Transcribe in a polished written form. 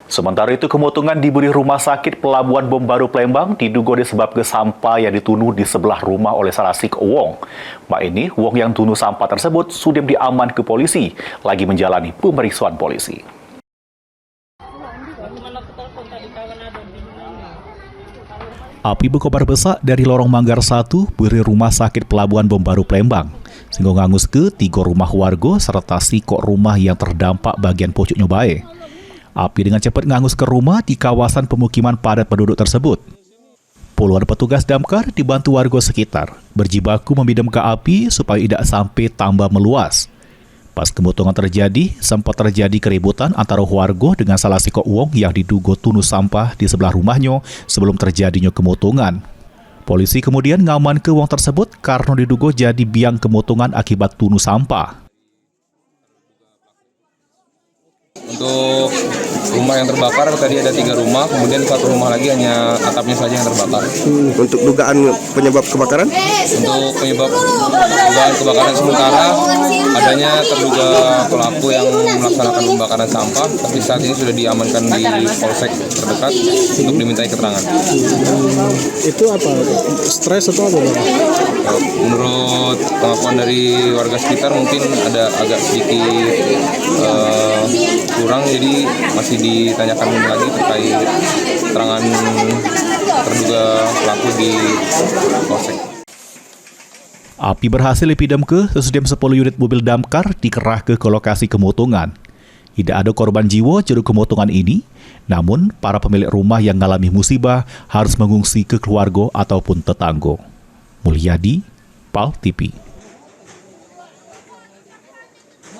Sementara itu, kemotongan diberi Rumah Sakit Pelabuhan Bom Baru Palembang diduga disebabkan sampah yang ditunuh di sebelah rumah oleh Salasik Wong. Mak ini, Wong yang tunuh sampah tersebut sudah diaman ke polisi, lagi menjalani pemeriksaan polisi. Api berkobar besar dari lorong Manggar 1 beri Rumah Sakit Pelabuhan Bom Baru Palembang, sehingga ngangus ke 3 rumah warga serta sikok rumah yang terdampak bagian pucuknya bae. Api dengan cepat ngangus ke rumah di kawasan pemukiman padat penduduk tersebut. Puluhan petugas damkar dibantu warga sekitar berjibaku memadamkan api supaya tidak sampai tambah meluas. Pas kemotongan terjadi, sempat terjadi keributan antara warga dengan salah sikok Wong yang diduga tunuh sampah di sebelah rumahnya sebelum terjadinya kemotongan. Polisi kemudian ngaman ke Wong tersebut karena diduga jadi biang kemotongan akibat tunuh sampah. Untuk rumah yang terbakar tadi ada 3 rumah, kemudian 1 rumah lagi hanya atapnya saja yang terbakar. Untuk dugaan penyebab kebakaran? Untuk penyebab dugaan kebakaran sementara adanya terduga pelaku yang melaksanakan pembakaran sampah, tapi saat ini sudah diamankan di polsek terdekat untuk dimintai keterangan. Itu apa? Stres atau apa? Menurut pengakuan dari warga sekitar mungkin ada agak sedikit kurang, jadi masih ditanyakan lagi terkait keterangan terduga pelaku di polsek. Api berhasil dipidamkan sesudah 10 unit mobil damkar dikerahkan ke lokasi kemotongan. Tidak ada korban jiwa jero kemotongan ini, namun para pemilik rumah yang mengalami musibah harus mengungsi ke keluarga ataupun tetangga. Mulyadi, PAL TV.